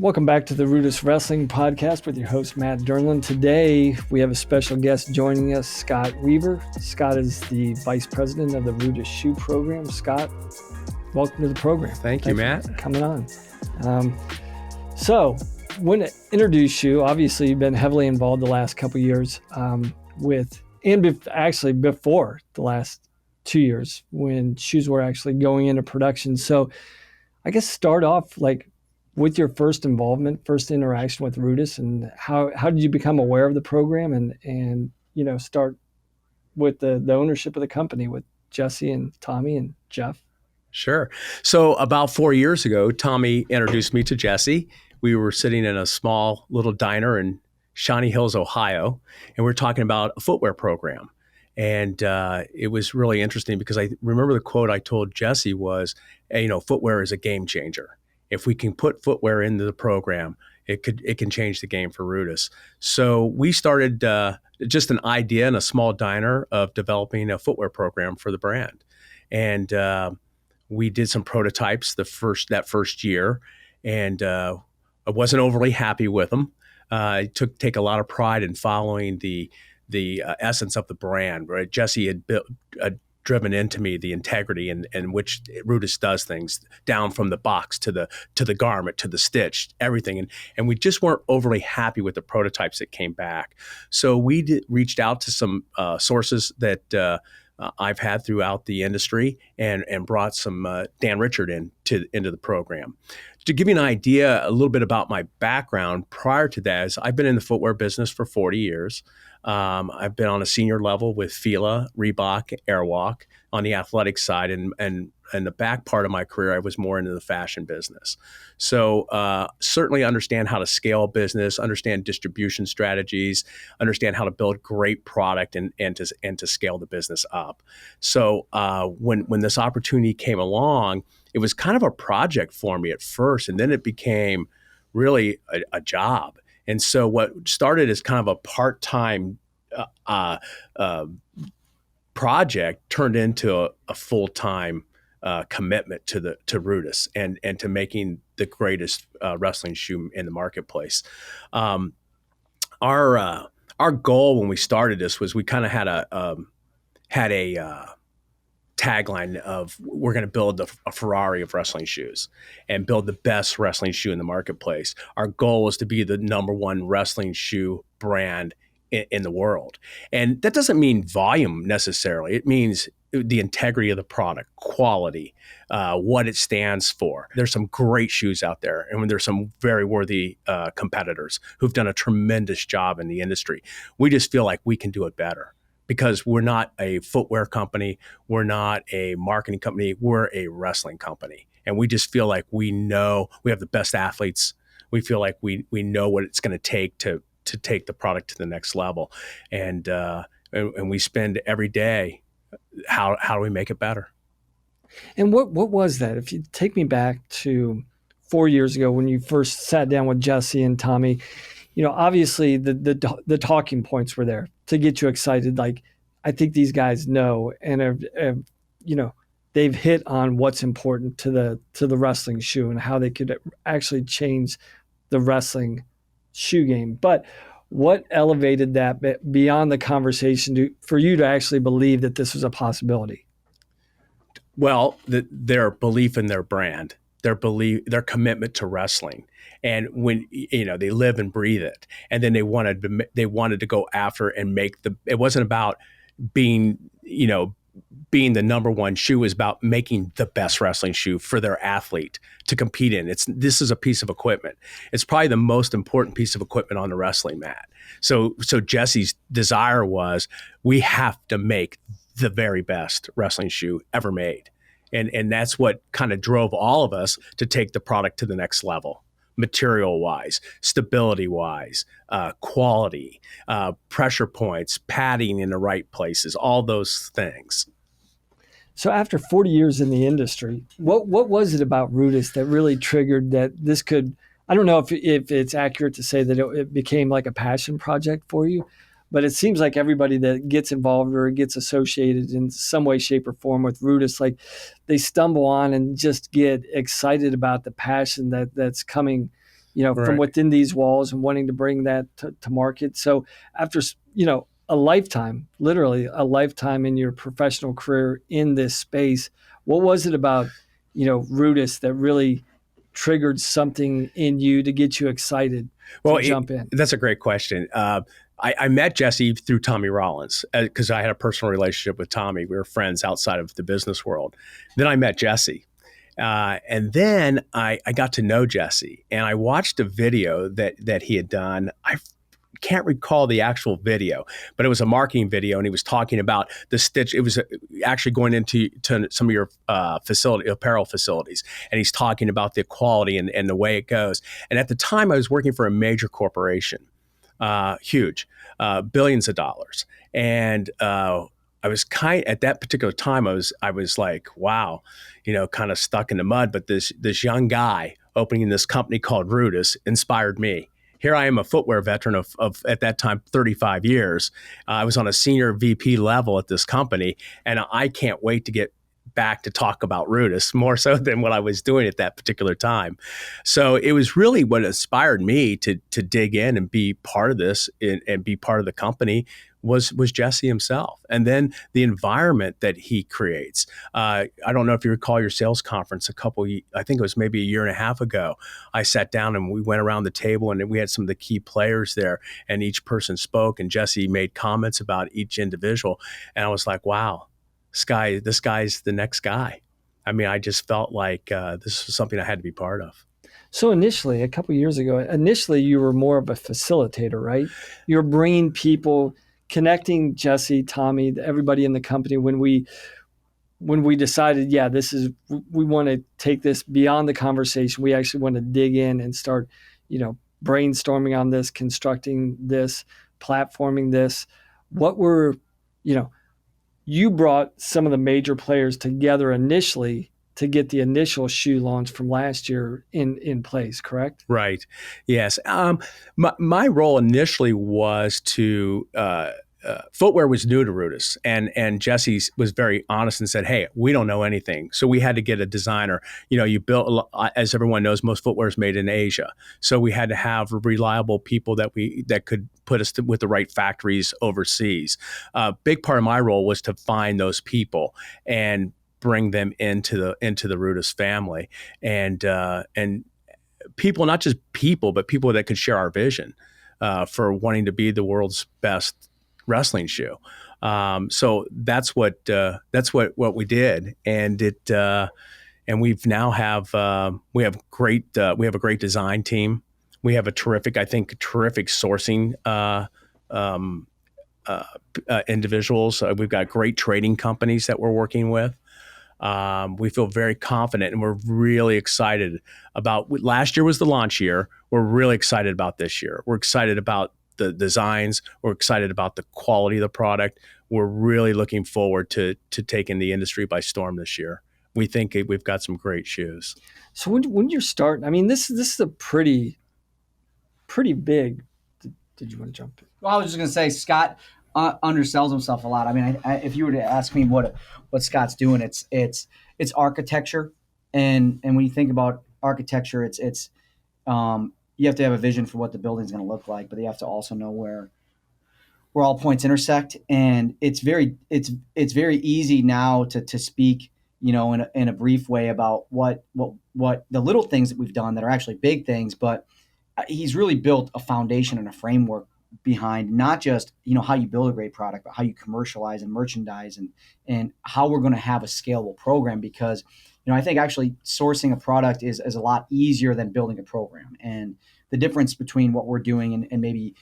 Welcome back to the RUDIS Wrestling podcast with your host, Matt Dernlan. Today, we have a special guest joining us, Scott Weaver. Scott is the vice president of the RUDIS Shoe Program. Scott, welcome to the program. Thank you, Matt. For coming on. So, when to introduce you, obviously you've been heavily involved the last couple of years before the last 2 years when shoes were actually going into production. So, I guess start off with your first involvement, first interaction with RUDIS, and how did you become aware of the program and start with the ownership of the company with Jesse and Tommy and Jeff? Sure. So about 4 years ago, Tommy introduced me to Jesse. We were sitting in a small little diner in Shawnee Hills, Ohio, and we were talking about a footwear program. And it was really interesting because I remember the quote I told Jesse was, hey, footwear is a game changer. If we can put footwear into the program, it can change the game for RUDIS. So we started just an idea in a small diner of developing a footwear program for the brand, and we did some prototypes that first year, and I wasn't overly happy with them. I take a lot of pride in following the essence of the brand. Right, Jesse had driven into me the integrity in which RUDIS does things, down from the box to the garment to the stitch, everything, and we just weren't overly happy with the prototypes that came back. So we reached out to some sources that I've had throughout the industry and brought some Dan Richard into the program. To give you an idea, a little bit about my background prior to that is I've been in the footwear business for 40 years. I've been on a senior level with Fila, Reebok, Airwalk on the athletic side, and the back part of my career, I was more into the fashion business. So certainly understand how to scale a business, understand distribution strategies, understand how to build great product and to scale the business up. So when this opportunity came along, it was kind of a project for me at first, and then it became really a job. And so what started as kind of a part-time project turned into a full-time commitment to RUDIS and to making the greatest wrestling shoe in the marketplace. Our goal when we started this was we kind of had a tagline of we're going to build a Ferrari of wrestling shoes and build the best wrestling shoe in the marketplace. Our goal was to be the number one wrestling shoe brand in the world. And that doesn't mean volume necessarily. It means the integrity of the product, quality, what it stands for. There's some great shoes out there, and there's some very worthy competitors who've done a tremendous job in the industry. We just feel like we can do it better, because we're not a footwear company, we're not a marketing company, we're a wrestling company. And we just feel like we have the best athletes. We feel like we know what it's going to take to take the product to the next level. And we spend every day, how do we make it better? And what was that? If you take me back to 4 years ago when you first sat down with Jesse and Tommy, obviously the talking points were there to get you excited. Like, I think these guys know and have they've hit on what's important to the wrestling shoe and how they could actually change the wrestling shoe game. But what elevated that beyond the conversation for you to actually believe that this was a possibility? Well, their belief in their brand, their commitment to wrestling. And when they live and breathe it, and then they wanted to go after and it wasn't about being the number one shoe. It was about making the best wrestling shoe for their athlete to compete in. This is a piece of equipment. It's probably the most important piece of equipment on the wrestling mat. So Jesse's desire was, we have to make the very best wrestling shoe ever made. And that's what kind of drove all of us to take the product to the next level. Material-wise, stability-wise, quality, pressure points, padding in the right places, all those things. So after 40 years in the industry, what was it about RUDIS that really triggered that this could, I don't know if it's accurate to say that it became like a passion project for you, but it seems like everybody that gets involved or gets associated in some way, shape, or form with RUDIS, like they stumble on and just get excited about the passion that's coming from Right. within these walls and wanting to bring that to market. So after, a lifetime, literally a lifetime in your professional career in this space, what was it about, Rudis that really triggered something in you to get you excited to Well, jump in? that's a great question. I met Jesse through Tommy Rollins because I had a personal relationship with Tommy. We were friends outside of the business world. Then I met Jesse. And then I got to know Jesse, and I watched a video that he had done. I can't recall the actual video, but it was a marketing video, and he was talking about the stitch. It was actually going into some of your apparel facilities, and he's talking about the quality and the way it goes. And at the time, I was working for a major corporation, huge, billions of dollars, and I was at that particular time, I was like, wow, kind of stuck in the mud. But this young guy opening this company called Rudis inspired me. Here I am, a footwear veteran of at that time 35 years. I was on a senior VP level at this company, and I can't wait to get back to talk about Rudis more so than what I was doing at that particular time. So it was really what inspired me to dig in and be part of this and be part of the company was Jesse himself, and then the environment that he creates. I don't know if you recall your sales conference I think it was maybe a year and a half ago. I sat down and we went around the table, and we had some of the key players there, and each person spoke, and Jesse made comments about each individual, and I was like, wow, this guy's the next guy. I mean, I just felt like this was something I had to be part of. So initially, a couple of years ago, you were more of a facilitator, right? You were bringing people, connecting Jesse, Tommy, everybody in the company when we decided, yeah, we want to take this beyond the conversation. We actually want to dig in and start, brainstorming on this, constructing this, platforming this. What were, you know, you brought some of the major players together initially to get the initial shoe launch from last year in place, correct? Right. Yes. My role initially was to footwear was new to Rudis, and Jesse was very honest and said, "Hey, we don't know anything, so we had to get a designer. You built, as everyone knows, most footwear is made in Asia, so we had to have reliable people that could put us with the right factories overseas. Big part of my role was to find those people and bring them into the Rudis family, and people, not just people, but people that could share our vision for wanting to be the world's best wrestling shoe. So that's what we did, and we've now we have a great design team. We have a terrific sourcing individuals. We've got great trading companies that we're working with. We feel very confident, and we're really excited about last year was the launch year. We're really excited about this year. We're excited about the designs. We're excited about the quality of the product. We're really looking forward to taking the industry by storm this year. We think we've got some great shoes. So when you're starting, I mean, this is a pretty big. Did you want to jump in? Well, I was just going to say Scott undersells himself a lot. I mean, if you were to ask me what Scott's doing, it's architecture, and when you think about architecture, it's you have to have a vision for what the building's going to look like, but you have to also know where all points intersect, and it's very easy now to speak, in a brief way about what the little things that we've done that are actually big things, but he's really built a foundation and a framework behind not just how you build a great product, but how you commercialize and merchandise and how we're going to have a scalable program. Because I think actually sourcing a product is a lot easier than building a program. And the difference between what we're doing and maybe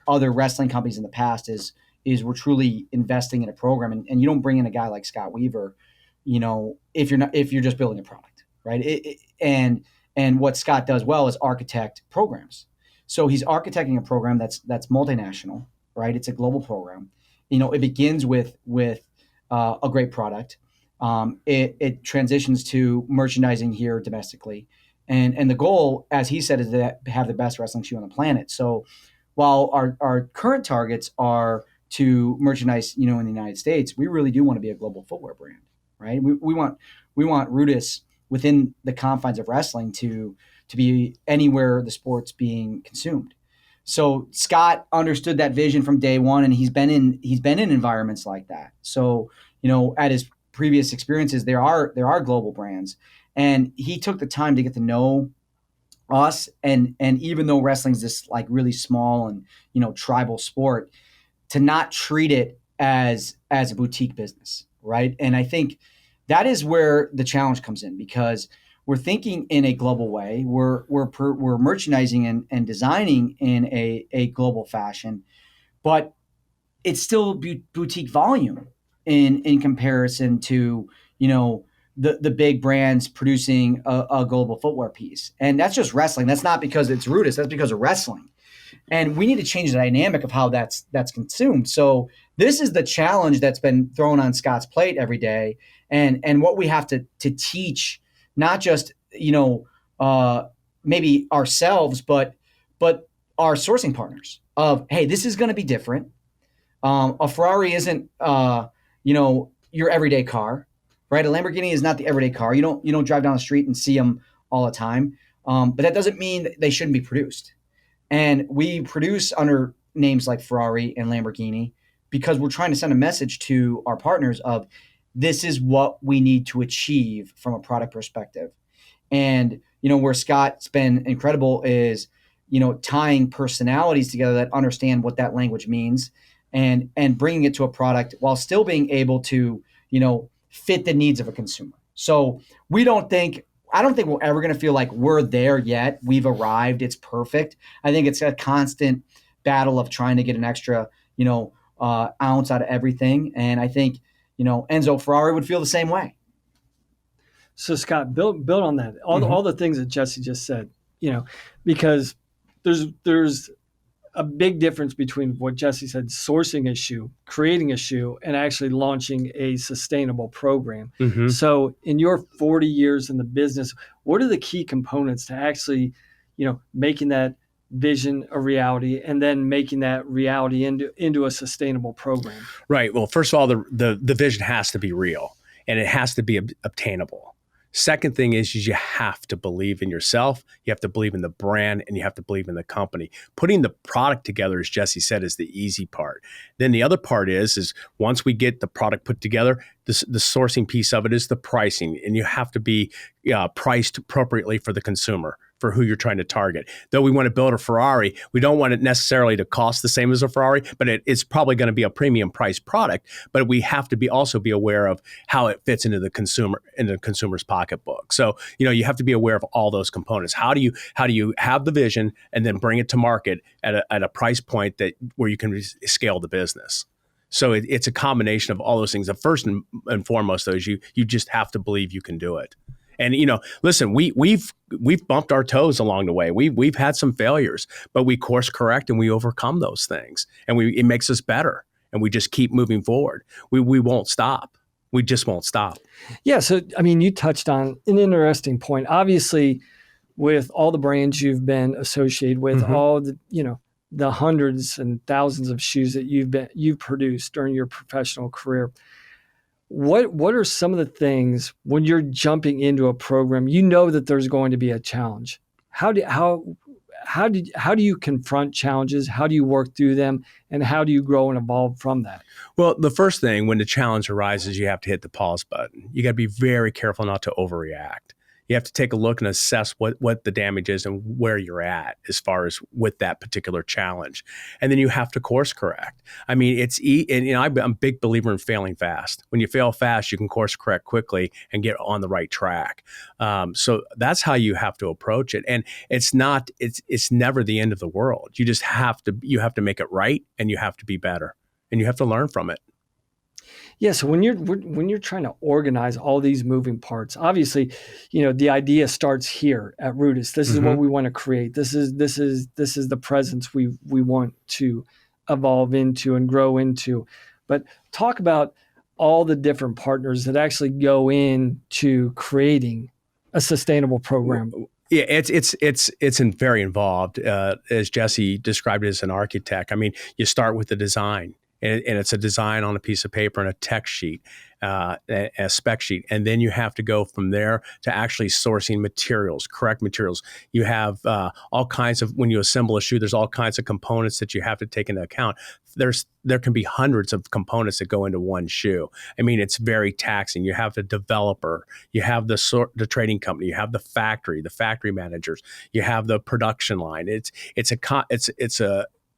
other wrestling companies in the past is we're truly investing in a program, and you don't bring in a guy like Scott Weaver, if you're just building a product, right? And what Scott does well is architect programs. So he's architecting a program that's multinational, right? It's a global program. It begins with a great product. It transitions to merchandising here domestically. And the goal, as he said, is to have the best wrestling shoe on the planet. So while our current targets are to merchandise, in the United States, we really do want to be a global footwear brand, right? We want Rudis within the confines of wrestling to to be anywhere the sport's being consumed. So Scott understood that vision from day one, and he's been in environments like that. So, at his previous experiences, there are global brands, and he took the time to get to know us. And even though wrestling's this like really small and tribal sport, to not treat it as a boutique business, right? And I think that is where the challenge comes in, because we're thinking in a global way. We're merchandising and designing in a global fashion, but it's still boutique volume in comparison to the big brands producing a global footwear piece. And that's just wrestling. That's not because it's RUDIS. That's because of wrestling. And we need to change the dynamic of how that's consumed. So this is the challenge that's been thrown on Scott's plate every day, and what we have to teach, not just maybe ourselves, but our sourcing partners of, hey, this is going to be different. A Ferrari isn't your everyday car, right? A Lamborghini is not the everyday car. You don't drive down the street and see them all the time, but that doesn't mean that they shouldn't be produced. And we produce under names like Ferrari and Lamborghini because we're trying to send a message to our partners of, this is what we need to achieve from a product perspective. And, where Scott's been incredible is, tying personalities together that understand what that language means, and bringing it to a product while still being able to, fit the needs of a consumer. So I don't think we're ever going to feel like we're there yet. We've arrived. It's perfect. I think it's a constant battle of trying to get an extra, ounce out of everything. And I think, Enzo Ferrari would feel the same way. So Scott, build on that. All the things that Jesse just said, because there's a big difference between what Jesse said, sourcing a shoe, creating a shoe, and actually launching a sustainable program. Mm-hmm. So in your 40 years in the business, what are the key components to actually, making that vision a reality and then making that reality into a sustainable program? Right. Well, first of all, the vision has to be real and it has to be obtainable. Second thing is you have to believe in yourself. You have to believe in the brand and you have to believe in the company. Putting the product together, as Jesse said, is the easy part. Then the other part is once we get the product put together, the sourcing piece of it is the pricing, and you have to be priced appropriately for the consumer, for who you're trying to target. Though we want to build a Ferrari, we don't want it necessarily to cost the same as a Ferrari, but it's probably going to be a premium price product. But we have to also be aware of how it fits into the consumer's pocketbook. So you have to be aware of all those components. How do you have the vision and then bring it to market at a price point where you can scale the business? So it's a combination of all those things. The first and foremost, though, is you just have to believe you can do it. And listen, we've bumped our toes along the way. We've had some failures, but we course correct and we overcome those things, and it makes us better. And we just keep moving forward. We won't stop. We just won't stop. Yeah. So you touched on an interesting point. Obviously, with all the brands you've been associated with, all the hundreds and thousands of shoes that you've produced during your professional career. What are some of the things when you're jumping into a program, that there's going to be a challenge? How do you confront challenges? How do you work through them? And how do you grow and evolve from that? Well, the first thing when the challenge arises, you have to hit the pause button. You got to be very careful not to overreact. You have to take a look and assess what the damage is and where you're at as far as with that particular challenge. And then you have to course correct. I'm a big believer in failing fast. When you fail fast, you can course correct quickly and get on the right track. So that's how you have to approach it. And it's never the end of the world. You just have to make it right, and you have to be better, and you have to learn from it. Yeah. So when you're trying to organize all these moving parts, obviously, the idea starts here at RUDIS. This is what we want to create. This is the presence we want to evolve into and grow into. But talk about all the different partners that actually go into creating a sustainable program. Yeah, it's very involved. As Jesse described it as an architect, you start with the design. and it's a design on a piece of paper and a text sheet, a spec sheet. And then you have to go from there to actually sourcing materials, correct materials. You have all kinds of, when you assemble a shoe, there's all kinds of components that you have to take into account. There can be hundreds of components that go into one shoe. I mean, it's very taxing. You have the developer, you have the trading company, you have the factory managers, you have the production line.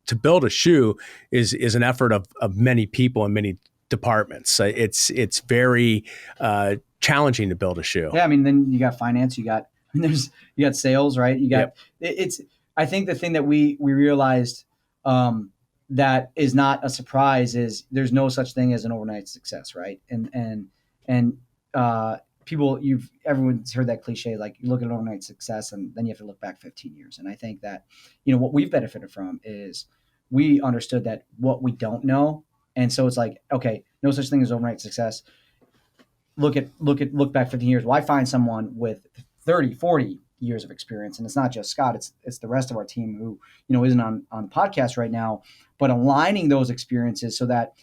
To build a shoe is an effort of many people and many departments. It's very challenging to build a shoe. Yeah, I mean, then you got finance, you got sales, right? You got it's. I think the thing that we realized that is not a surprise is there's no such thing as an overnight success, right? And people, everyone's heard that cliche, like you look at an overnight success and then you have to look back 15 years. And I think that, what we've benefited from is we understood that what we don't know. And so it's like, okay, no such thing as overnight success. Look back 15 years. Why find someone with 30, 40 years of experience? And it's not just Scott, it's the rest of our team who, isn't on the podcast right now, but aligning those experiences so that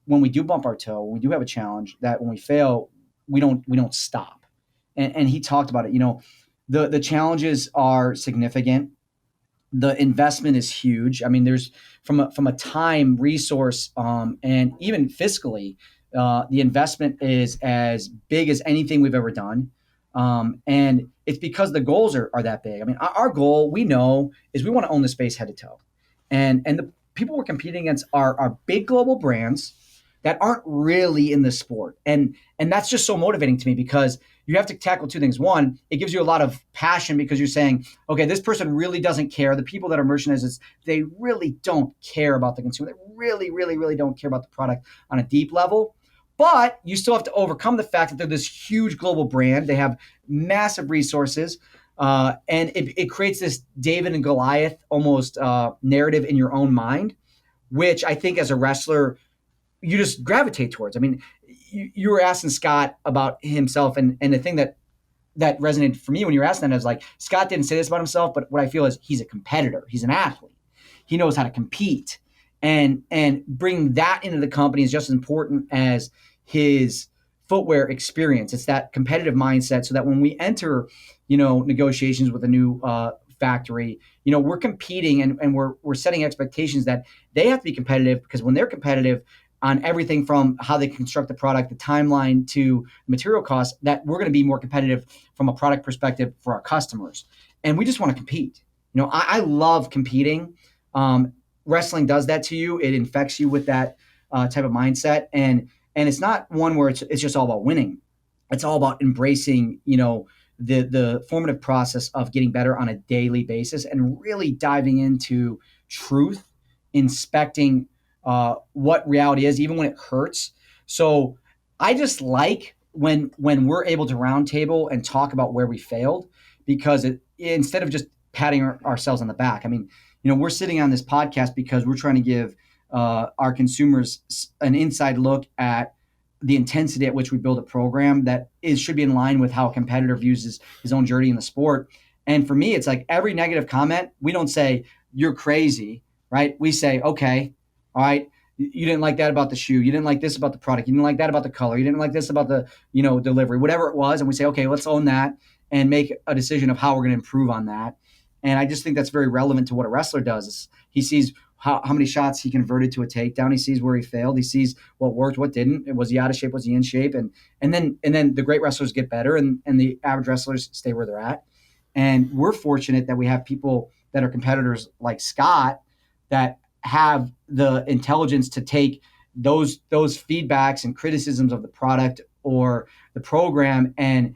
when we do bump our toe, when we do have a challenge, that when we fail, we don't stop. And he talked about it. The challenges are significant. The investment is huge. I mean, there's from a time, resource, and even fiscally, the investment is as big as anything we've ever done. And it's because the goals are that big. I mean, our goal, we know, is we want to own the space head to toe. And the people we're competing against are big global brands that aren't really in the sport. And that's just so motivating to me because you have to tackle two things. One, it gives you a lot of passion because you're saying, okay, this person really doesn't care. The people that are merchandisers, they really don't care about the consumer. They really, really, really don't care about the product on a deep level. But you still have to overcome the fact that they're this huge global brand. They have massive resources. And it creates this David and Goliath almost narrative in your own mind, which I think as a wrestler, you just gravitate towards. I mean, you were asking Scott about himself, and the thing that resonated for me when you were asking that is like, Scott didn't say this about himself, but what I feel is he's a competitor. He's an athlete. He knows how to compete. And bring that into the company is just as important as his footwear experience. It's that competitive mindset so that when we enter, negotiations with a new factory, we're competing and we're setting expectations that they have to be competitive, because when they're competitive on everything from how they construct the product, the timeline to material costs, that we're going to be more competitive from a product perspective for our customers. And we just want to compete. I love competing. Wrestling does that to you. It infects you with that type of mindset. And it's not one where it's just all about winning. It's all about embracing, the formative process of getting better on a daily basis and really diving into truth, inspecting what reality is, even when it hurts. So I just like when we're able to roundtable and talk about where we failed, because instead of just patting ourselves on the back. I mean, we're sitting on this podcast because we're trying to give our consumers an inside look at the intensity at which we build a program that should be in line with how a competitor views his own journey in the sport. And for me, it's like every negative comment, we don't say, you're crazy, right? We say, okay, all right, you didn't like that about the shoe. You didn't like this about the product. You didn't like that about the color. You didn't like this about the, delivery, whatever it was. And we say, okay, let's own that and make a decision of how we're going to improve on that. And I just think that's very relevant to what a wrestler does. He sees how many shots he converted to a takedown. He sees where he failed. He sees what worked, what didn't. Was he out of shape? Was he in shape? And then the great wrestlers get better and the average wrestlers stay where they're at. And we're fortunate that we have people that are competitors like Scott that have the intelligence to take those feedbacks and criticisms of the product or the program and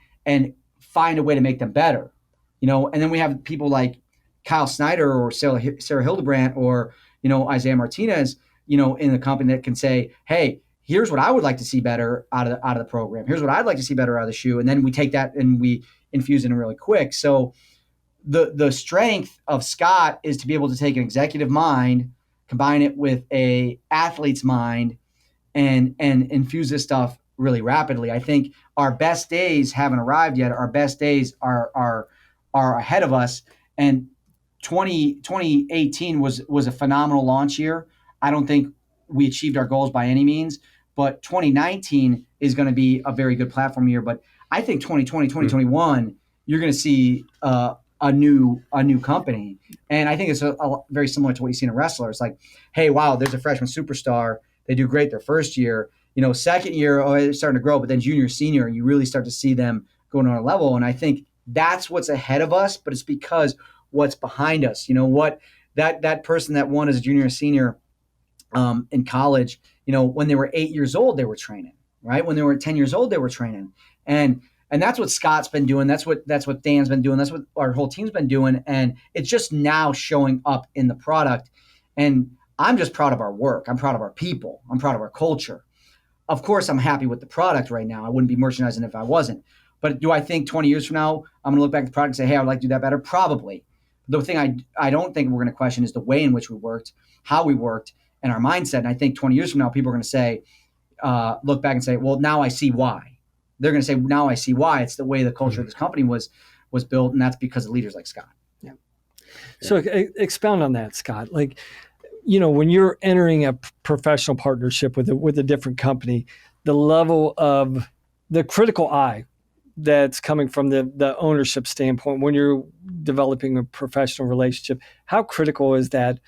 find a way to make them better. And then we have people like Kyle Snyder or Sarah Hildebrandt or, Isaiah Martinez, in the company that can say, hey, here's what I would like to see better out of the program. Here's what I'd like to see better out of the shoe. And then we take that and we infuse it in really quick. So the strength of Scott is to be able to take an executive mind, combine it with a athlete's mind, and infuse this stuff really rapidly. I think our best days haven't arrived yet. Our best days are ahead of us. And 2018 was a phenomenal launch year. I don't think we achieved our goals by any means, but 2019 is going to be a very good platform year. But I think 2020, 2021, you're going to see a new company. And I think it's very similar to what you see in a wrestler. It's like, hey, wow, there's a freshman superstar. They do great their first year. Second year, they're starting to grow. But then junior, senior, you really start to see them going on a level. And I think that's what's ahead of us. But it's because what's behind us. That person that won as a junior or senior in college, when they were 8 years old, they were training, right? When they were 10 years old, they were training. And that's what Scott's been doing. That's what Dan's been doing. That's what our whole team's been doing. And it's just now showing up in the product. And I'm just proud of our work. I'm proud of our people. I'm proud of our culture. Of course, I'm happy with the product right now. I wouldn't be merchandising if I wasn't. But do I think 20 years from now, I'm going to look back at the product and say, hey, I would like to do that better? Probably. The thing I don't think we're going to question is the way in which we worked, how we worked, and our mindset. And I think 20 years from now, people are going to say, look back and say, well, now I see why. They're going to say, now I see why. It's the way the culture of this company was built, and that's because of leaders like Scott. Yeah. So expound on that, Scott. Like, when you're entering a professional partnership with a different company, the level of the critical eye that's coming from the ownership standpoint when you're developing a professional relationship, how critical is that,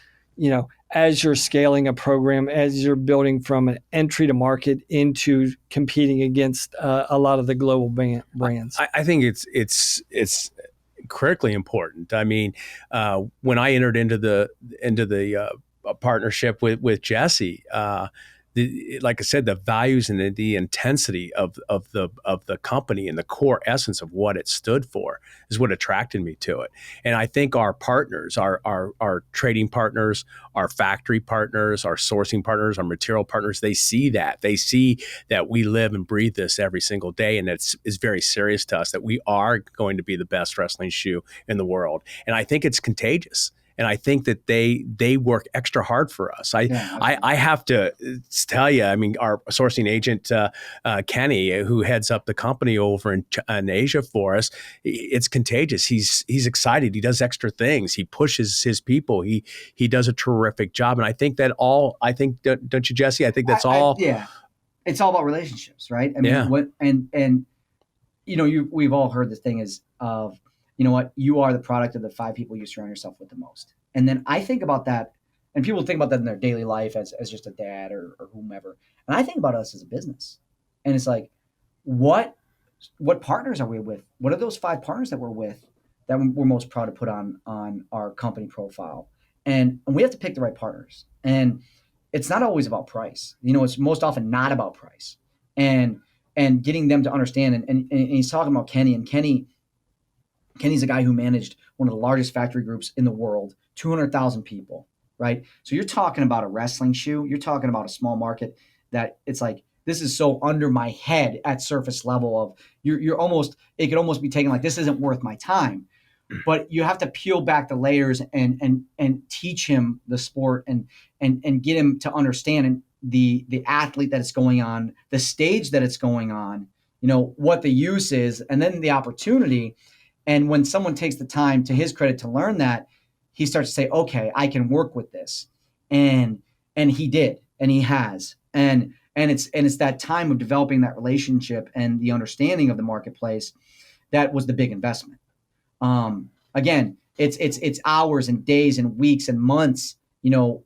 as you're scaling a program, as you're building from an entry to market into competing against a lot of the global brands? I think it's critically important. I mean, when I entered into the partnership with Jesse, like I said, the values and the intensity of the company and the core essence of what it stood for is what attracted me to it. And I think our partners, our trading partners, our factory partners, our sourcing partners, our material partners, they see that. They see that we live and breathe this every single day, and it's very serious to us that we are going to be the best wrestling shoe in the world. And I think it's contagious. And I think that they work extra hard for us. I have to tell you, I mean, our sourcing agent, Kenny, who heads up the company over in Asia for us, it's contagious. He's excited. He does extra things. He pushes his people. He does a terrific job. And I think don't you, Jesse? I think that's all. Yeah. It's all about relationships, right? I mean, we've all heard the thing is of, you know what, you are the product of the 5 people you surround yourself with the most. And then I think about that, and people think about that in their daily life as just a dad or whomever. And I think about us as a business. And it's like, what partners are we with? What are those 5 partners that we're with that we're most proud to put on our company profile? And we have to pick the right partners. And it's not always about price. It's most often not about price. And getting them to understand. And he's talking about Kenny, and Kenny's a guy who managed one of the largest factory groups in the world, 200,000 people, right? So you're talking about a wrestling shoe. You're talking about a small market that it's like, this is so under my head at surface level of it could almost be taken like, this isn't worth my time. But you have to peel back the layers and teach him the sport and get him to understand the athlete that it's going on, the stage that it's going on, what the use is, and then the opportunity. And when someone takes the time, to his credit, to learn that, he starts to say, okay, I can work with this. And he did, and he has. And it's that time of developing that relationship and the understanding of the marketplace that was the big investment. Again, it's hours and days and weeks and months,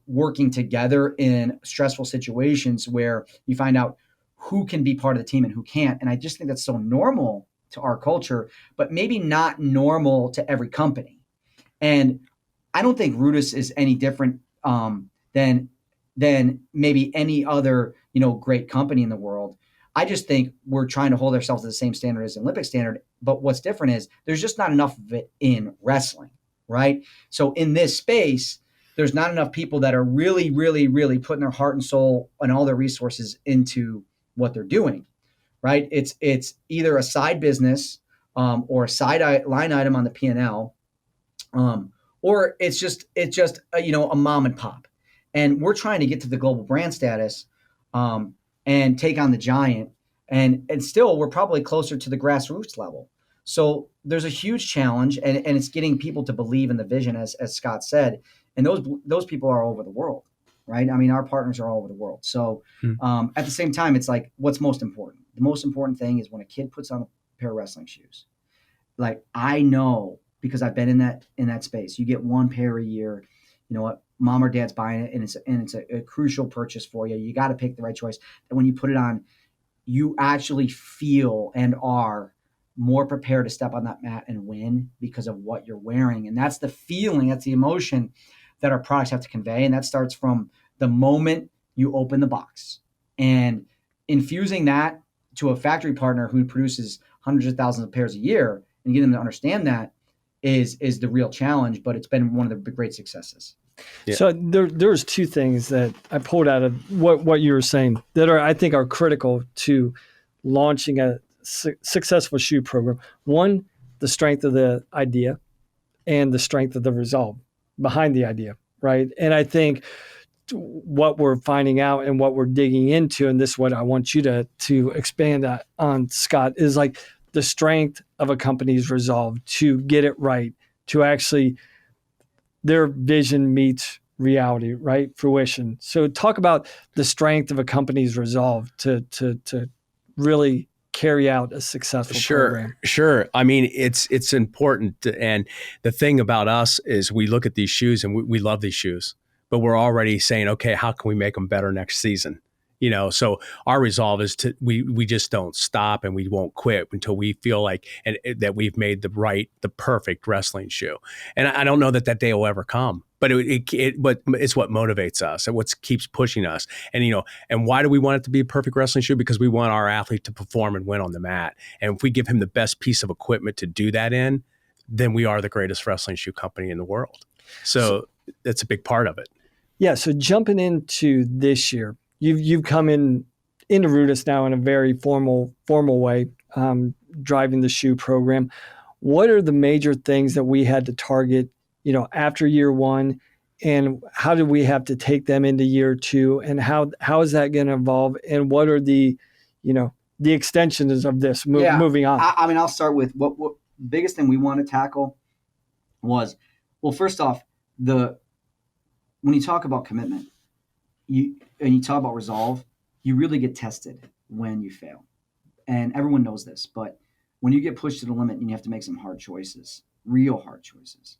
working together in stressful situations where you find out who can be part of the team and who can't. And I just think that's so normal to our culture, but maybe not normal to every company. And I don't think RUDIS is any different than maybe any other, great company in the world. I just think we're trying to hold ourselves to the same standard as the Olympic standard. But what's different is there's just not enough of it in wrestling, right? So in this space, there's not enough people that are really, really, really putting their heart and soul and all their resources into what they're doing. Right? It's either a side business or a side line item on the P&L, or it's just a mom and pop. And we're trying to get to the global brand status and take on the giant. And still, we're probably closer to the grassroots level. So there's a huge challenge, and it's getting people to believe in the vision, as Scott said. And those people are all over the world. right? I mean, our partners are all over the world. So at the same time, it's like, what's most important? The most important thing is when a kid puts on a pair of wrestling shoes, like I know because I've been in that space. You get one pair a year. You know what? Mom or dad's buying it, and it's a crucial purchase for you. You got to pick the right choice. And when you put it on, you actually feel and are more prepared to step on that mat and win because of what you're wearing. And that's the feeling, that's the emotion that our products have to convey. And that starts from the moment you open the box. And infusing that to a factory partner who produces hundreds of thousands of pairs a year and get them to understand that is the real challenge. But it's been one of the great successes. Yeah. So there's two things that I pulled out of what you were saying that I think are critical to launching a successful shoe program. One, the strength of the idea and the strength of the resolve behind the idea, right? And I think what we're finding out and what we're digging into, and this is what I want you to expand on, Scott, is like the strength of a company's resolve to get it right, to actually their vision meets reality, right? Fruition. So talk about the strength of a company's resolve to really carry out a successful program. Sure. I mean, it's important. And the thing about us is we look at these shoes and we love these shoes, but we're already saying, okay, how can we make them better next season? You know, so our resolve is we just don't stop and we won't quit until we feel like that we've made the perfect wrestling shoe. And I don't know that day will ever come, but but it's what motivates us and what keeps pushing us. And, you know, and why do we want it to be a perfect wrestling shoe? Because we want our athlete to perform and win on the mat. And if we give him the best piece of equipment to do that in, then we are the greatest wrestling shoe company in the world. So that's a big part of it. Yeah. So jumping into this year, you've come into RUDIS now in a very formal way, driving the shoe program. What are the major things that we had to target, you know, after year one, and how do we have to take them into year two, and how is that going to evolve, and what are the, you know, the extensions of this moving on? I mean, I'll start with what biggest thing we want to tackle was, well, first off, when you talk about commitment, you talk about resolve, you really get tested when you fail. And everyone knows this, but when you get pushed to the limit and you have to make some hard choices, real hard choices,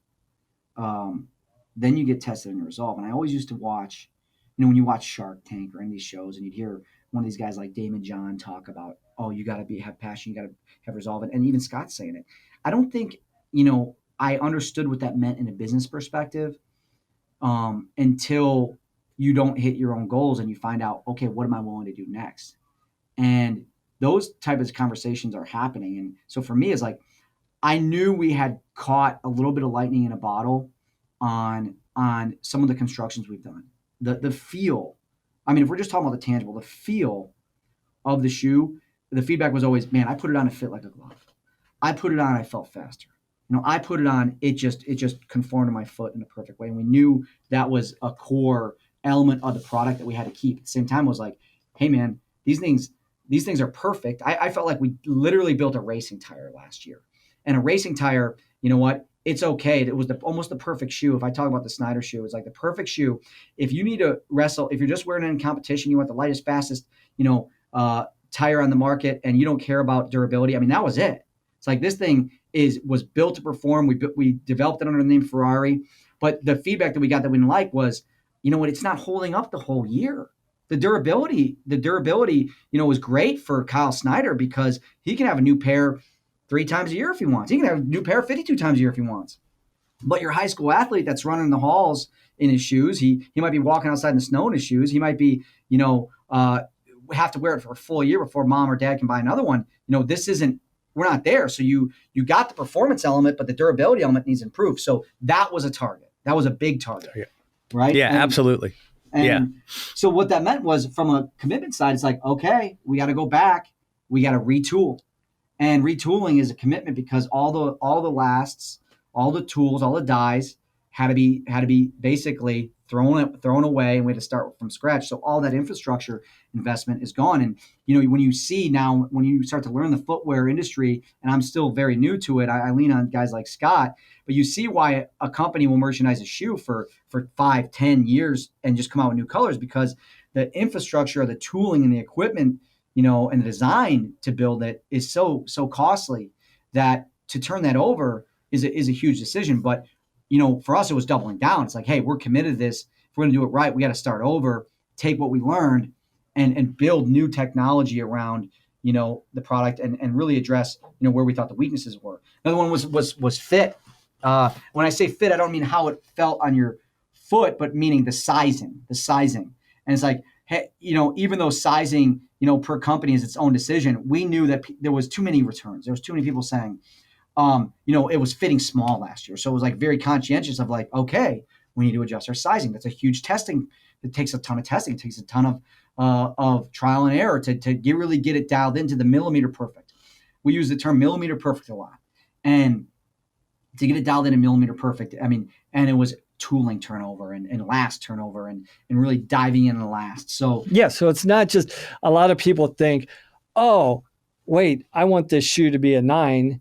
then you get tested in your resolve. And I always used to watch, you know, when you watch Shark Tank or any of these shows and you'd hear one of these guys like Damon John talk about, oh, you got to have passion, you got to have resolve. And even Scott's saying it. I don't think, you know, I understood what that meant in a business perspective until you don't hit your own goals and you find out, okay, what am I willing to do next? And those type of conversations are happening. And so for me, it's like, I knew we had caught a little bit of lightning in a bottle on some of the constructions we've done. The feel, I mean, if we're just talking about the tangible, the feel of the shoe, the feedback was always, man, I put it on, it fit like a glove. I put it on, I felt faster. You know, I put it on, it just conformed to my foot in a perfect way. And we knew that was a core element of the product that we had to keep. At the same time, it was like, hey man, these things are perfect. I felt like we literally built a racing tire last year. And a racing tire, you know what? It's okay. It was almost the perfect shoe. If I talk about the Snyder shoe, it's like the perfect shoe. If you need to wrestle, if you're just wearing it in competition, you want the lightest, fastest, you know, tire on the market, and you don't care about durability. I mean, that was it. It's like this thing was built to perform. We developed it under the name Ferrari, but the feedback that we got that we didn't like was, you know what? It's not holding up the whole year. The durability, you know, was great for Kyle Snyder because he can have a new pair 3 times a year if he wants. He can have a new pair 52 times a year if he wants. But your high school athlete that's running the halls in his shoes, he might be walking outside in the snow in his shoes. He might be, you know, have to wear it for a full year before mom or dad can buy another one. You know, we're not there. So you got the performance element, but the durability element needs improved. So that was a target. That was a big target. Yeah. Right? Yeah, absolutely. And so what that meant was, from a commitment side, it's like, okay, we got to go back. We got to retool. And retooling is a commitment because all the lasts, all the tools, all the dies had to be basically thrown away, and we had to start from scratch. So all that infrastructure investment is gone. And when you see now, when you start to learn the footwear industry, and I'm still very new to it, I lean on guys like Scott, but you see why a company will merchandise a shoe for 5-10 years and just come out with new colors, because the infrastructure, the tooling, and the equipment, and the design to build it is so costly that to turn that over is a huge decision. But for us, it was doubling down. It's like, hey, we're committed to this. If we're going to do it right, we got to start over, take what we learned, and build new technology around the product, and really address where we thought the weaknesses were. Another one was fit. When I say fit, I don't mean how it felt on your foot, but meaning the sizing. And it's like, hey, even though sizing per company is its own decision, we knew that there was too many returns. There was too many people saying, it was fitting small last year. So it was like very conscientious of like, okay, we need to adjust our sizing. That's a huge testing. It takes a ton of testing. It takes a ton of trial and error to really get it dialed into the millimeter perfect. We use the term millimeter perfect a lot. And to get it dialed in a millimeter perfect, and it was tooling turnover and last turnover and really diving in the last. So yeah, so it's not just, a lot of people think, oh, wait, I want this shoe to be a 9.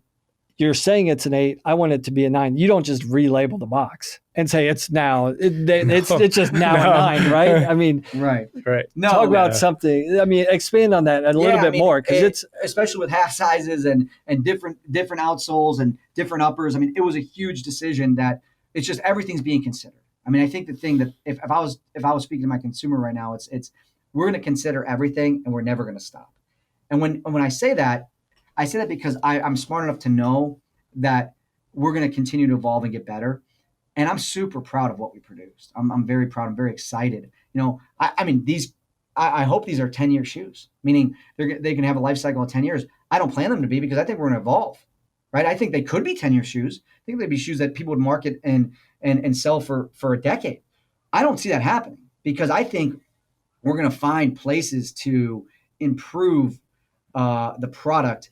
You're saying it's an 8. I want it to be a 9. You don't just relabel the box and say it's now. It's just now a 9, right? right. No, talk about something. Expand on that a little bit more, because it's especially with half sizes and different outsoles and different uppers. It was a huge decision that it's just everything's being considered. I think the thing that if I was speaking to my consumer right now, it's we're going to consider everything and we're never going to stop. And when I say that because I'm smart enough to know that we're going to continue to evolve and get better. And I'm super proud of what we produced. I'm very proud. I'm very excited. I hope these are 10-year shoes, meaning they can have a life cycle of 10 years. I don't plan them to be, because I think we're going to evolve, right? I think they could be 10-year shoes. I think they'd be shoes that people would market and sell for a decade. I don't see that happening, because I think we're going to find places to improve the product,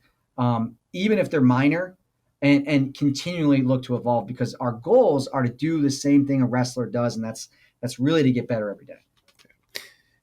even if they're minor, and continually look to evolve, because our goals are to do the same thing a wrestler does, and that's really to get better every day.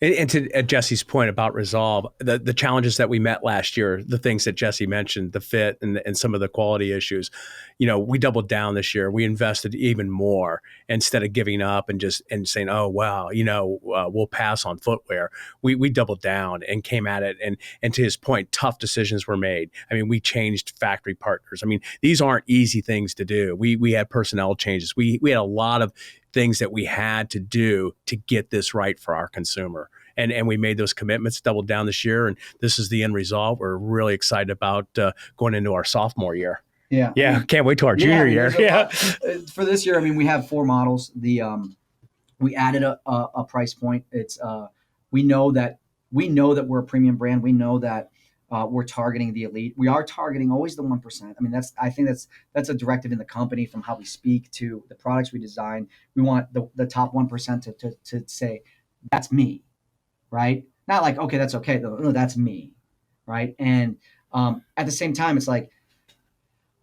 And to Jesse's point about resolve, the challenges that we met last year, the things that Jesse mentioned, the fit and some of the quality issues, we doubled down this year. We invested even more instead of giving up and saying, oh, wow, we'll pass on footwear. We doubled down and came at it. And to his point, tough decisions were made. We changed factory partners. These aren't easy things to do. We had personnel changes. We had a lot of things that we had to do to get this right for our consumer. And we made those commitments, doubled down this year, and this is the end result. We're really excited about going into our sophomore year. Yeah. Can't wait till our junior year. Yeah. For this year, we have 4 models. We added a price point. It's we know that we're a premium brand. We know that we're targeting the elite. We are targeting always the 1%. I think that's a directive in the company from how we speak to the products we design. We want the top 1% to say, that's me, right? Not like, okay, that's okay. No, that's me, right? And at the same time, it's like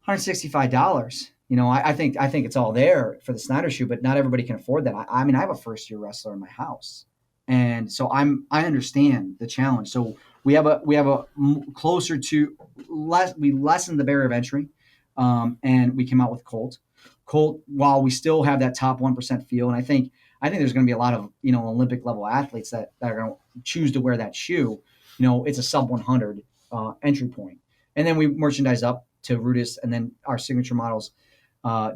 $165. I think it's all there for the Snyder shoe, but not everybody can afford that. I have a first-year wrestler in my house, and so I understand the challenge. So we have a closer to less. We lessened the barrier of entry, and we came out with Colt, while we still have that top 1% feel. And I think there's going to be a lot of Olympic level athletes that are going to choose to wear that shoe. It's a sub 100 entry point, and then we merchandise up to RUDIS, and then our signature models,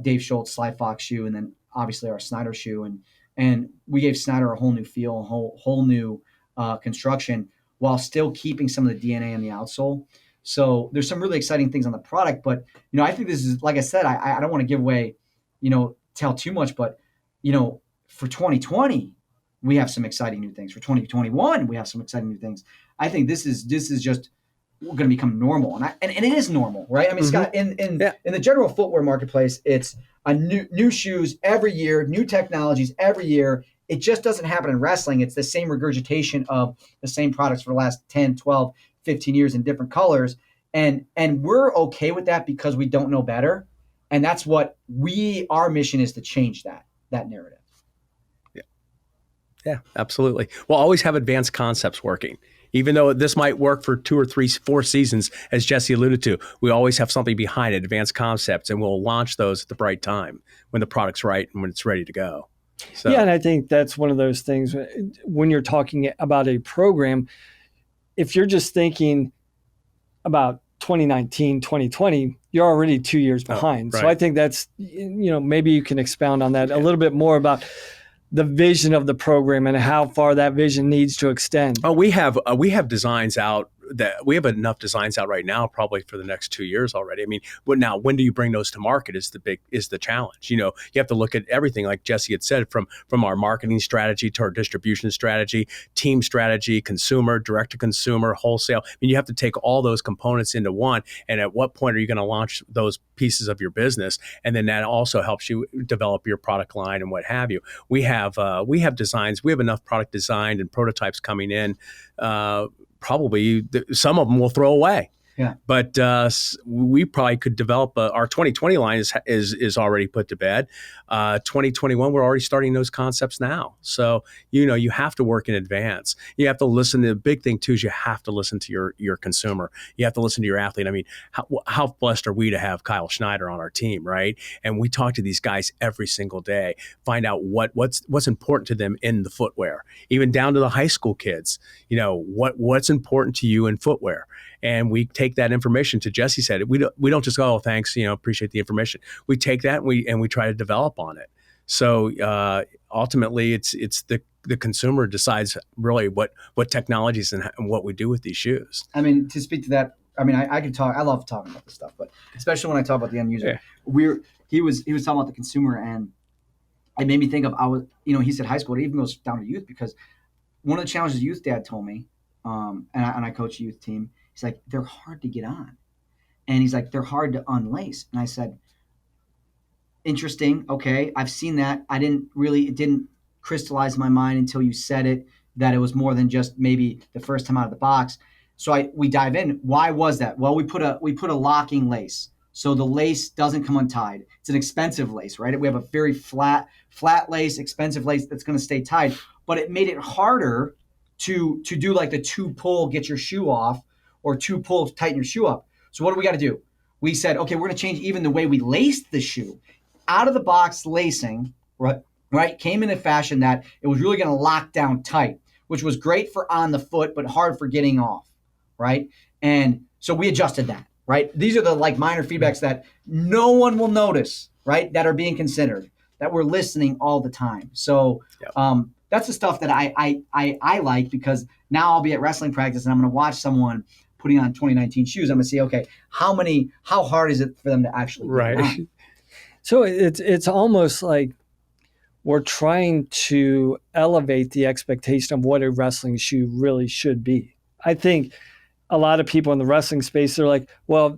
Dave Schultz Sly Fox shoe, and then obviously our Snyder shoe, and we gave Snyder a whole new feel, a whole new construction, while still keeping some of the DNA in the outsole. So there's some really exciting things on the product, but I think this is, like I said, I don't want to give away, tell too much, but for 2020 we have some exciting new things. For 2021 we have some exciting new things. I think this is just going to become normal, and it is normal, right? Scott, in the general footwear marketplace, it's a new shoes every year, new technologies every year. It just doesn't happen in wrestling. It's the same regurgitation of the same products for the last 10, 12, 15 years in different colors. And we're okay with that because we don't know better. And that's what our mission is, to change that narrative. Yeah, absolutely. We'll always have advanced concepts working. Even though this might work for 2 or 3, 4 seasons, as Jesse alluded to, we always have something behind it, advanced concepts, and we'll launch those at the right time when the product's right and when it's ready to go. So, Yeah, and I think that's one of those things when you're talking about a program, if you're just thinking about 2019, 2020, you're already 2 years behind. right. So I think that's, maybe you can expound on that a little bit more about the vision of the program and how far that vision needs to extend. Oh, we have designs out that we have enough designs out right now, probably for the next 2 years already. I mean, now when do you bring those to market is the challenge. You have to look at everything, like Jesse had said, from our marketing strategy to our distribution strategy, team strategy, consumer, direct to consumer, wholesale. I mean, you have to take all those components into one. And at what point are you going to launch those pieces of your business? And then that also helps you develop your product line and what have you. We have designs. We have enough product designed and prototypes coming in. Probably some of them we'll throw away. Yeah. But we probably could develop our 2020 line is already put to bed. 2021, we're already starting those concepts now. So, you have to work in advance. You have to listen. The big thing, too, is you have to listen to your consumer. You have to listen to your athlete. I mean, how blessed are we to have Kyle Snyder on our team, right? And we talk to these guys every single day, find out what's important to them in the footwear, even down to the high school kids. What's important to you in footwear. And we take that information, to Jesse said, we don't just go, oh, thanks, appreciate the information. We take that and we try to develop on it. So ultimately, it's the consumer decides really what technologies and what we do with these shoes. I mean, to speak to that, I mean, I can talk. I love talking about this stuff, but especially when I talk about the end user, he was talking about the consumer, and it made me think of he said high school. It even goes down to youth, because one of the challenges youth dad told me, and I coach a youth team. He's like, they're hard to get on. And he's like, they're hard to unlace. And I said, interesting. Okay. I've seen that. It didn't crystallize in my mind until you said it, that it was more than just maybe the first time out of the box. So we dive in. Why was that? Well, we put a locking lace, so the lace doesn't come untied. It's an expensive lace, right? We have a very flat lace, expensive lace that's going to stay tied, but it made it harder to do like the 2-pull, get your shoe off, or 2-pull to tighten your shoe up. So what do we got to do? We said, okay, we're going to change even the way we laced the shoe. Out of the box lacing, right, came in a fashion that it was really going to lock down tight, which was great for on the foot, but hard for getting off, right? And so we adjusted that, right? These are the minor feedbacks that no one will notice, right, that are being considered, that we're listening all the time. So that's the stuff that I like, because now I'll be at wrestling practice and I'm going to watch someone putting on 2019 shoes. I'm going to see, okay, how hard is it for them to actually get it on? So it's almost like we're trying to elevate the expectation of what a wrestling shoe really should be. I think a lot of people in the wrestling space, they're like, well,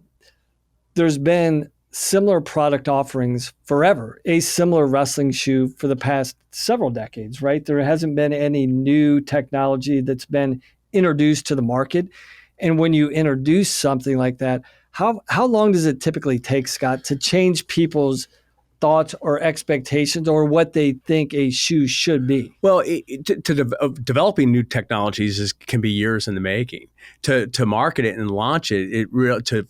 there's been similar product offerings forever, a similar wrestling shoe for the past several decades, right? There hasn't been any new technology that's been introduced to the market. And when you introduce something like that, how long does it typically take, Scott, to change people's thoughts or expectations or what they think a shoe should be? Well, developing new technologies can be years in the making. To market it and launch it,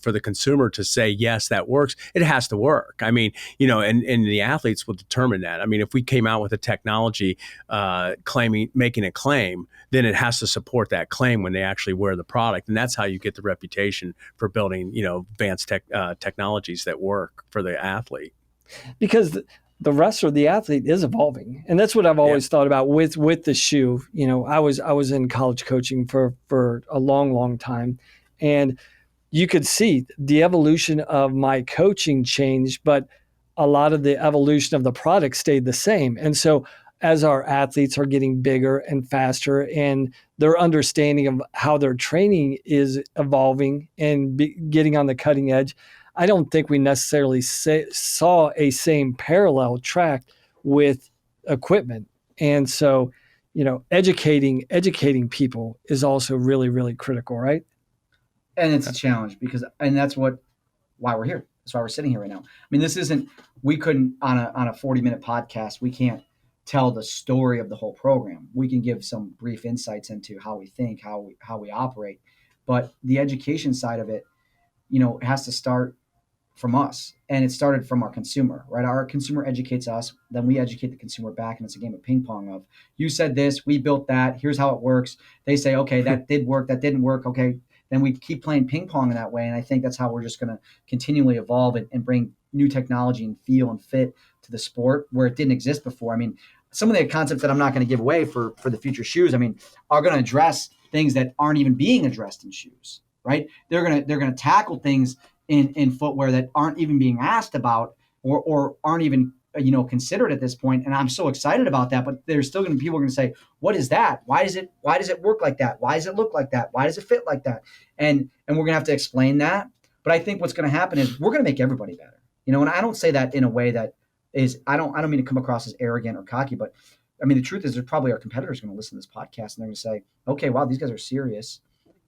for the consumer to say, yes, that works, it has to work. I mean, and the athletes will determine that. I mean, if we came out with a technology making a claim, then it has to support that claim when they actually wear the product. And that's how you get the reputation for building, advanced technologies that work for the athlete. Because the wrestler, the athlete, is evolving, and that's what I've always thought about with the shoe. I was in college coaching for a long time, and you could see the evolution of my coaching changed, but a lot of the evolution of the product stayed the same. And so, as our athletes are getting bigger and faster, and their understanding of how their training is evolving and getting on the cutting edge, I don't think we necessarily saw a same parallel track with equipment. And so, educating people is also really, really critical, right? And it's a challenge and that's why we're here. That's why we're sitting here right now. I mean, we couldn't on a 40-minute podcast, we can't tell the story of the whole program. We can give some brief insights into how we think, how we operate, but the education side of it, has to start from us, and it started from our consumer, right? Our consumer educates us, then we educate the consumer back, and it's a game of ping pong of, you said this, we built that, here's how it works. They say, okay, that did work, that didn't work, okay. Then we keep playing ping pong in that way, and I think that's how we're just going to continually evolve and bring new technology and feel and fit to the sport where it didn't exist before. I mean, some of the concepts that I'm not going to give away for the future shoes, I mean, are going to address things that aren't even being addressed in shoes, right? They're going to tackle things in footwear that aren't even being asked about or aren't even considered at this point. And I'm so excited about that. But there's still going to be people going to say, "What is that? Why does it work like that? Why does it look like that? Why does it fit like that?" And we're going to have to explain that. But I think what's going to happen is we're going to make everybody better. And I don't say that in a way that is I don't mean to come across as arrogant or cocky, but I mean the truth is there's probably our competitors going to listen to this podcast and they're going to say, "Okay, wow, these guys are serious.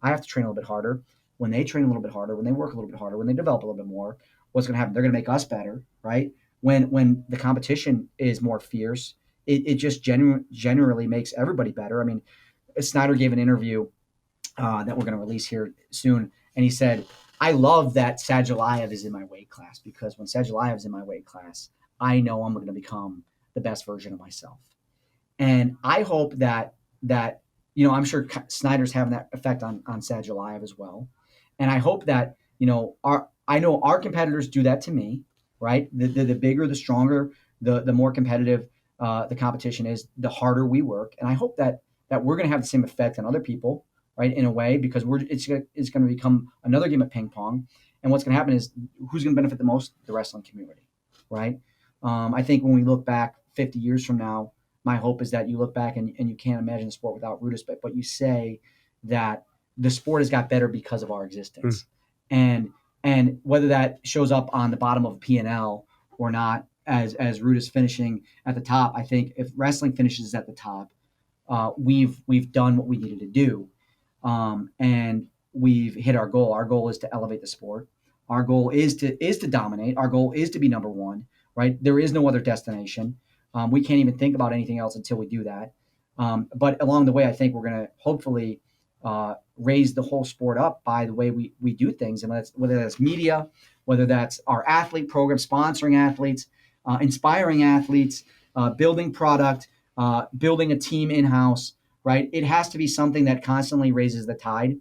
I have to train a little bit harder." When they train a little bit harder, when they work a little bit harder, when they develop a little bit more, what's going to happen? They're going to make us better, right? When the competition is more fierce, it just generally makes everybody better. I mean, Snyder gave an interview that we're going to release here soon, and he said, "I love that Sadulayev is in my weight class because when Sadulayev is in my weight class, I know I'm going to become the best version of myself." And I hope that I'm sure Snyder's having that effect on Sadulayev as well. And I hope that, I know our competitors do that to me, right? The bigger, the stronger, the more competitive the competition is, the harder we work. And I hope that we're going to have the same effect on other people, right? In a way, because it's going to become another game of ping pong. And what's going to happen is who's going to benefit the most? The wrestling community, right? I think when we look back 50 years from now, my hope is that you look back and you can't imagine the sport without RUDIS, but you say that the sport has got better because of our existence. And whether that shows up on the bottom of a P&L or not, as RUDIS finishing at the top, I think if wrestling finishes at the top, we've done what we needed to do, and we've hit our goal. Our goal is to elevate the sport. Our goal is to dominate. Our goal is to be number one. Right? There is no other destination. We can't even think about anything else until we do that. But along the way, I think we're going to hopefully raise the whole sport up by the way we do things, and whether that's media, whether that's our athlete program, sponsoring athletes, inspiring athletes, building product, building a team in-house, right? It has to be something that constantly raises the tide,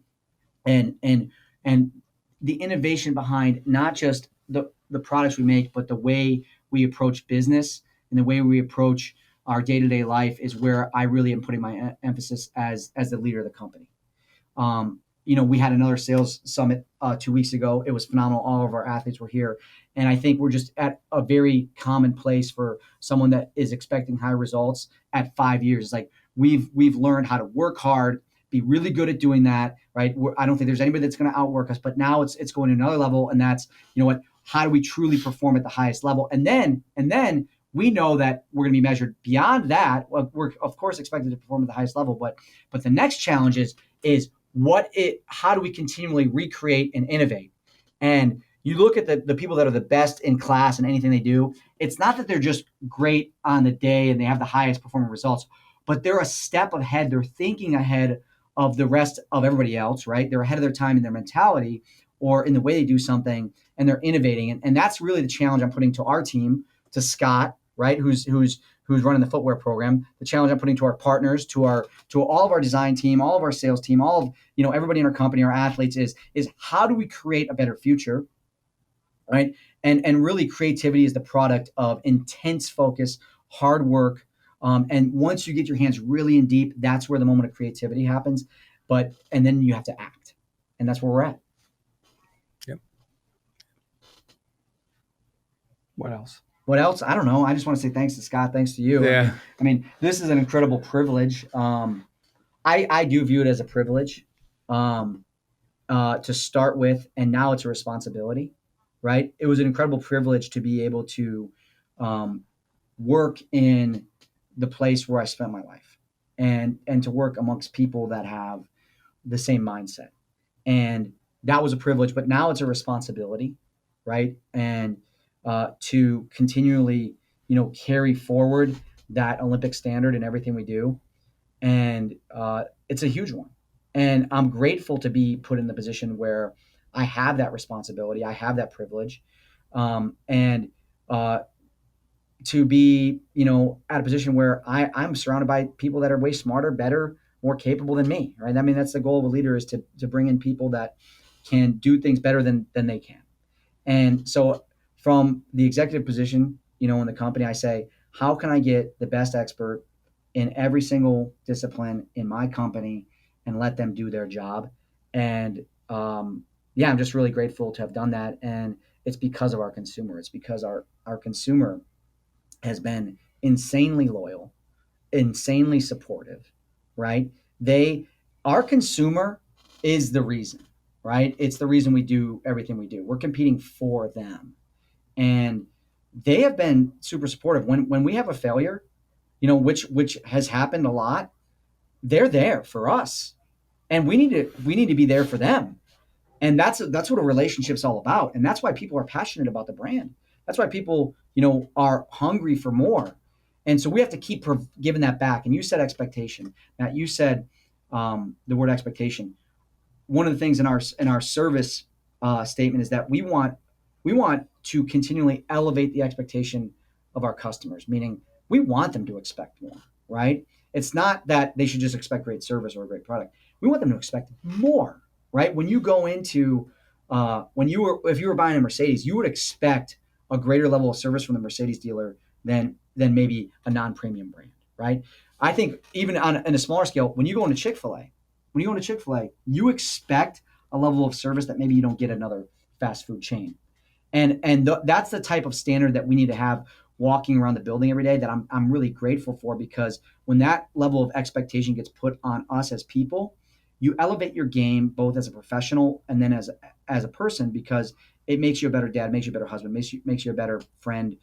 and the innovation behind not just the products we make, but the way we approach business and the way we approach our day-to-day life is where I really am putting my emphasis as the leader of the company. We had another sales summit 2 weeks ago. It was phenomenal. All of our athletes were here. And I think we're just at a very common place for someone that is expecting high results at 5 years. It's like we've learned how to work hard, be really good at doing that, right? I don't think there's anybody that's going to outwork us, but now it's going to another level. And that's, how do we truly perform at the highest level? And then we know that we're going to be measured beyond that. We're of course expected to perform at the highest level, but the next challenge is how do we continually recreate and innovate? And you look at the people that are the best in class in anything they do. It's not that they're just great on the day and they have the highest performing results, but they're a step ahead. They're thinking ahead of the rest of everybody else, right? They're ahead of their time in their mentality or in the way they do something, and they're innovating. And that's really the challenge I'm putting to our team, to Scott, right? Who's running the footwear program. The challenge I'm putting to our partners, to all of our design team, all of our sales team, all of everybody in our company, our athletes is how do we create a better future, right? And really creativity is the product of intense focus, hard work. And once you get your hands really in deep, that's where the moment of creativity happens. And then you have to act, and that's where we're at. Yep. What else? What else? I don't know. I just want to say thanks to Scott. Thanks to you. Yeah. I mean, this is an incredible privilege. I do view it as a privilege to start with, and now it's a responsibility, right? It was an incredible privilege to be able to work in the place where I spent my life, and to work amongst people that have the same mindset. And that was a privilege, but now it's a responsibility, right? And to continually, carry forward that Olympic standard in everything we do. And it's a huge one. And I'm grateful to be put in the position where I have that responsibility. I have that privilege. And to be, at a position where I'm surrounded by people that are way smarter, better, more capable than me, right? I mean, that's the goal of a leader, is to bring in people that can do things better than they can. And so from the executive position, in the company, I say, how can I get the best expert in every single discipline in my company and let them do their job? And yeah, I'm just really grateful to have done that. And it's because of our consumer. It's because our consumer has been insanely loyal, insanely supportive, right? Our consumer is the reason, right? It's the reason we do everything we do. We're competing for them. And they have been super supportive. When we have a failure, which has happened a lot, they're there for us. And we need to be there for them. And that's what a relationship's all about. And that's why people are passionate about the brand. That's why people, are hungry for more. And so we have to keep giving that back. And you said expectation. Matt, you said the word expectation. One of the things in our service statement is that we want to continually elevate the expectation of our customers, meaning we want them to expect more, right? It's not that they should just expect great service or a great product. We want them to expect more, right? When you go into if you were buying a Mercedes, you would expect a greater level of service from the Mercedes dealer than maybe a non-premium brand, right? I think even on a smaller scale, when you go into Chick-fil-A, you expect a level of service that maybe you don't get at another fast food chain. And that's the type of standard that we need to have walking around the building every day, that I'm really grateful for, because when that level of expectation gets put on us as people, you elevate your game both as a professional and then as a person, because it makes you a better dad, makes you a better husband, makes you a better friend,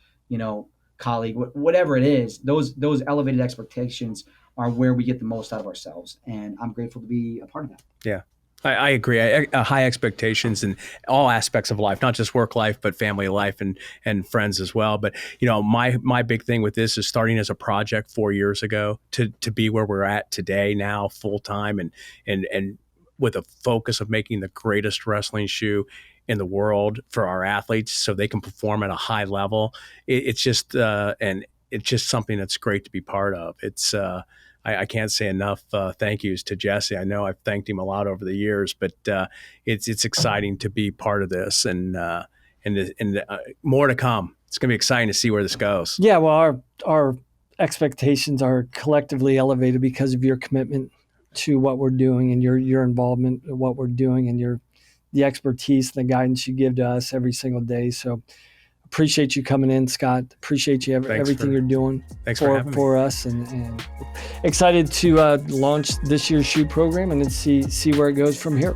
colleague, whatever it is. Those elevated expectations are where we get the most out of ourselves, and I'm grateful to be a part of that. Yeah. I agree. High expectations in all aspects of life, not just work life, but family life and friends as well. But, my big thing with this is starting as a project 4 years ago to be where we're at today now, full time and with a focus of making the greatest wrestling shoe in the world for our athletes so they can perform at a high level. It's just something that's great to be part of. It's I can't say enough thank yous to Jesse. I know I've thanked him a lot over the years, but it's exciting to be part of this, and more to come. It's going to be exciting to see where this goes. Yeah, well, our expectations are collectively elevated because of your commitment to what we're doing and your involvement in what we're doing and the expertise and the guidance you give to us every single day. So appreciate you coming in, Scott. Appreciate you everything you're doing for us, and excited to launch this year's shoe program and then see where it goes from here.